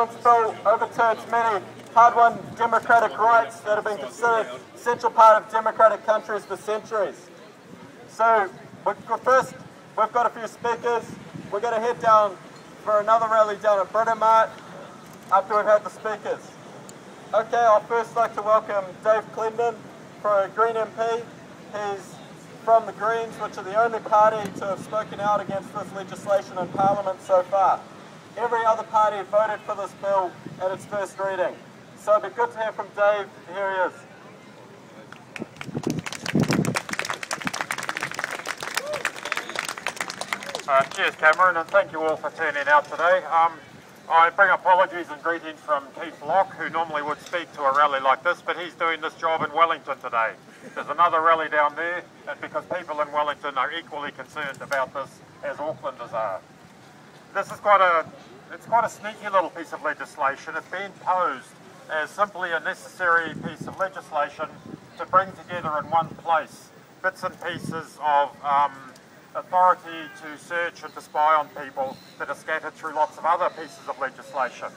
Surveillance Bill overturns many hard-won democratic rights that have been considered an essential part of democratic countries for centuries. So, first, we've got a few speakers. We're going to head down for another rally down at Britomart after we've had the speakers. Okay, I'd first like to welcome Dave Clendon, for a Green MP. He's from the Greens, which are the only party to have spoken out against this legislation in Parliament so far. Every other party voted for this bill at its first reading. So it'd be good to hear from Dave. Here he is. Cheers, Cameron, and thank you all for turning out today. I bring apologies and greetings from Keith Locke, who normally would speak to a rally like this, but he's doing this job in Wellington today. There's another rally down there, and because people in Wellington are equally concerned about this as Aucklanders are. This is quite a sneaky little piece of legislation. It's been posed as simply a necessary piece of legislation to bring together in one place bits and pieces of authority to search and to spy on people that are scattered through lots of other pieces of legislation.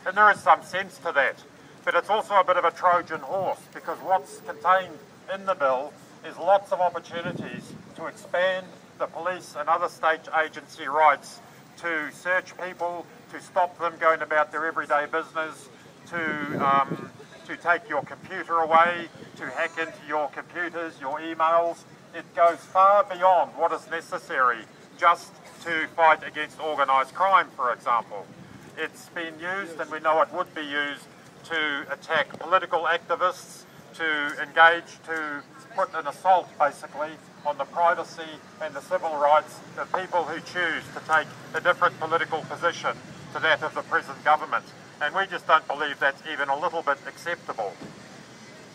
And there is some sense to that, but it's also a bit of a Trojan horse, because what's contained in the bill is lots of opportunities to expand the police and other state agency rights to search people, to stop them going about their everyday business, to take your computer away, to hack into your computers, your emails. It goes far beyond what is necessary just to fight against organised crime, for example. It's been used, and we know it would be used, to attack political activists, to engage, to put an assault, basically, on the privacy and the civil rights of people who choose to take a different political position to that of the present government. And we just don't believe that's even a little bit acceptable.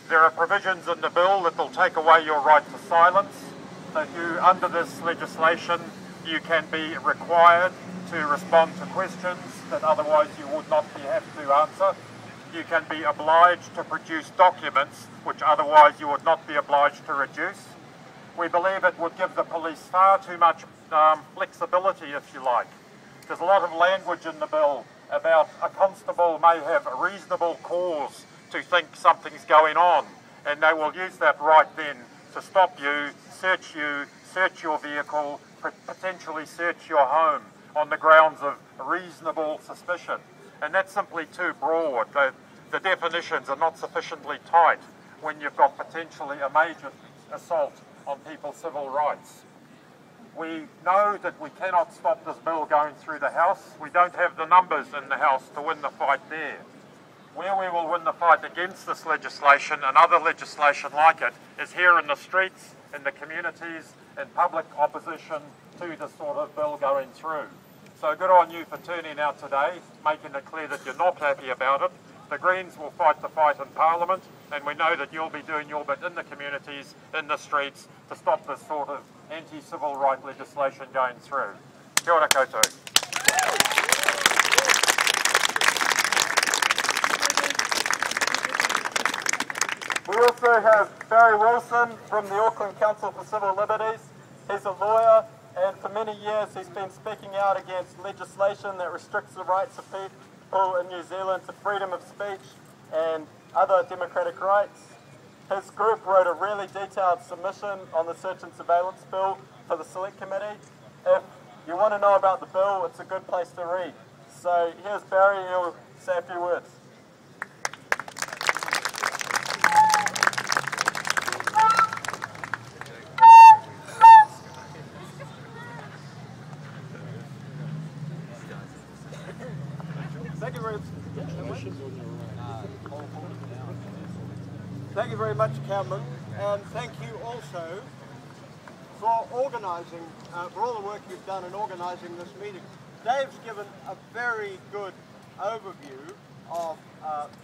There are provisions in the bill that will take away your right to silence. That you, under this legislation, you can be required to respond to questions that otherwise you would not have to answer. You can be obliged to produce documents which otherwise you would not be obliged to reduce. We believe it would give the police far too much flexibility, if you like. There's a lot of language in the bill about a constable may have a reasonable cause to think something's going on, and they will use that right then to stop you, search your vehicle, potentially search your home on the grounds of reasonable suspicion. And that's simply too broad. The definitions are not sufficiently tight when you've got potentially a major assault on people's civil rights. We know that we cannot stop this bill going through the House. We don't have the numbers in the House to win the fight there. Where we will win the fight against this legislation and other legislation like it is here in the streets, in the communities, in public opposition to this sort of bill going through. So good on you for turning out today, making it clear that you're not happy about it. The Greens will fight the fight in Parliament, and we know that you'll be doing your bit in the communities, in the streets, to stop this sort of anti-civil right legislation going through. Kia ora koutou. We also have Barry Wilson from the Auckland Council for Civil Liberties. He's a lawyer, and for many years he's been speaking out against legislation that restricts the rights of people in New Zealand to freedom of speech and other democratic rights. His group wrote a really detailed submission on the Search and Surveillance Bill for the Select Committee. If you want to know about the bill, it's a good place to read. So here's Barry, he'll say a few words. Thank you very much, Cameron, and thank you also for organising, for all the work you've done in organising this meeting. Dave's given a very good overview of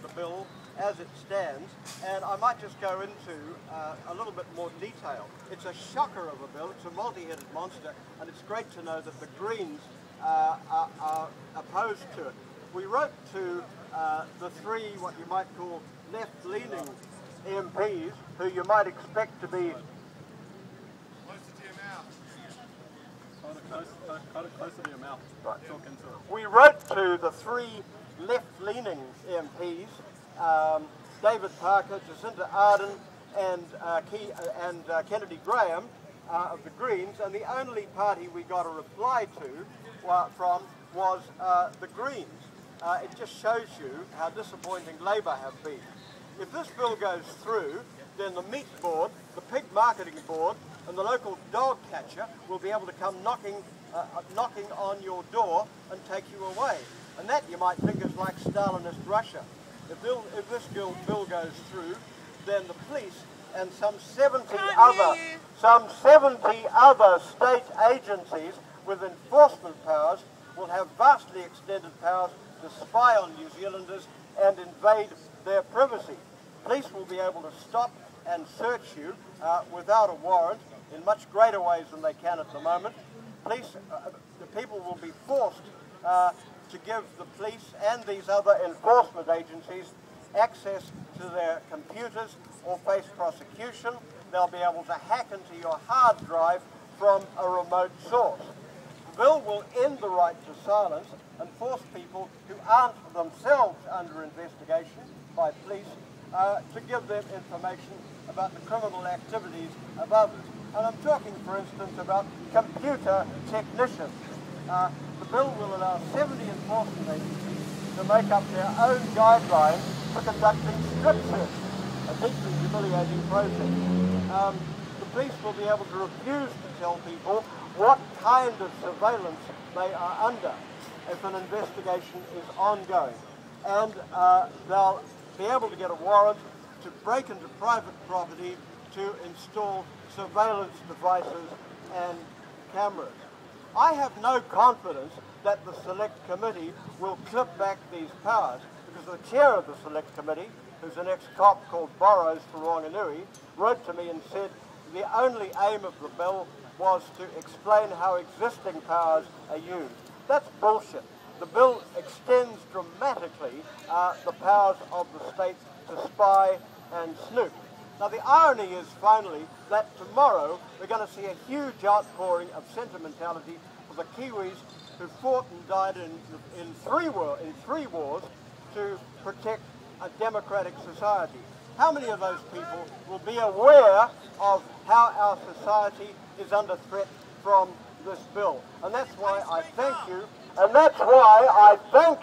the bill as it stands, and I might just go into a little bit more detail. It's a shocker of a bill, it's a multi-headed monster, and it's great to know that the Greens are opposed to it. We wrote to the three, what you might call left-leaning MPs, who you might expect to be We wrote to the three left-leaning MPs, David Parker, Jacinta Ardern, and Kennedy Graham of the Greens, and the only party we got a reply from was the Greens. It just shows you how disappointing Labour have been. If this bill goes through, then the meat board, the pig marketing board, and the local dog catcher will be able to come knocking on your door and take you away. And that, you might think, is like Stalinist Russia. If this bill goes through, then the police and some 70 other state agencies with enforcement powers will have vastly extended powers to spy on New Zealanders and invade their privacy. Police will be able to stop and search you without a warrant in much greater ways than they can at the moment. The people will be forced to give the police and these other enforcement agencies access to their computers or face prosecution. They'll be able to hack into your hard drive from a remote source. The bill will end the right to silence and force people who aren't themselves under investigation by police to give them information about the criminal activities of others. And I'm talking, for instance, about computer technicians. The bill will allow 70 enforcement agencies to make up their own guidelines for conducting strip searches, a deeply humiliating process. The police will be able to refuse to tell people what kind of surveillance they are under if an investigation is ongoing. And they'll be able to get a warrant to break into private property to install surveillance devices and cameras. I have no confidence that the Select Committee will clip back these powers, because the chair of the Select Committee, who's an ex-cop called Burrows for Whanganui, wrote to me and said the only aim of the bill was to explain how existing powers are used. That's bullshit. The bill extends dramatically the powers of the state to spy and snoop. Now, the irony is, finally, that tomorrow we're going to see a huge outpouring of sentimentality for the Kiwis who fought and died in three wars to protect a democratic society. How many of those people will be aware of how our society is under threat from this bill? And that's why I thank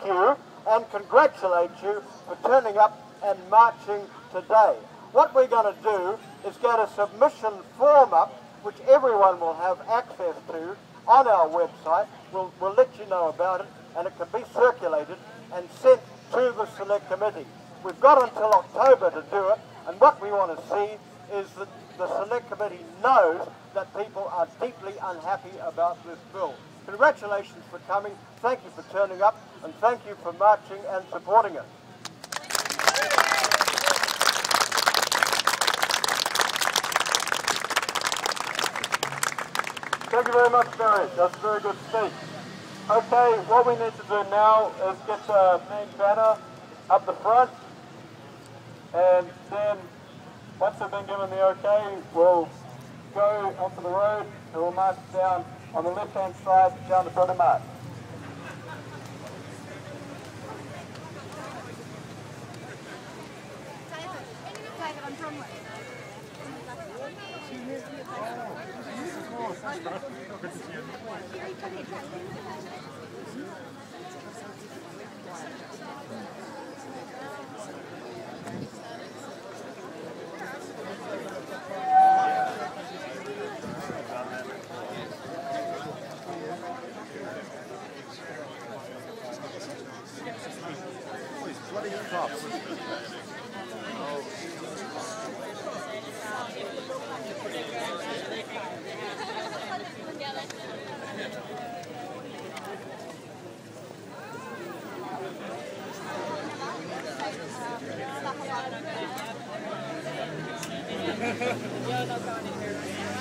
you, and congratulate you for turning up and marching today. What we're going to do is get a submission form up, which everyone will have access to on our website. We'll let you know about it, and it can be circulated and sent to the Select Committee. We've got until October to do it, and what we want to see is that the Select Committee knows that people are deeply unhappy about this bill. Congratulations for coming, thank you for turning up, and thank you for marching and supporting us. Thank you very much, Barry. That's a very good speech. Okay, what we need to do now is get the main banner up the front, and then once they've been given the okay, we'll go onto the road and we'll march down on the left-hand side down the front of March.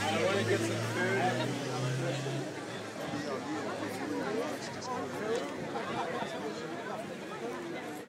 I want to get some food.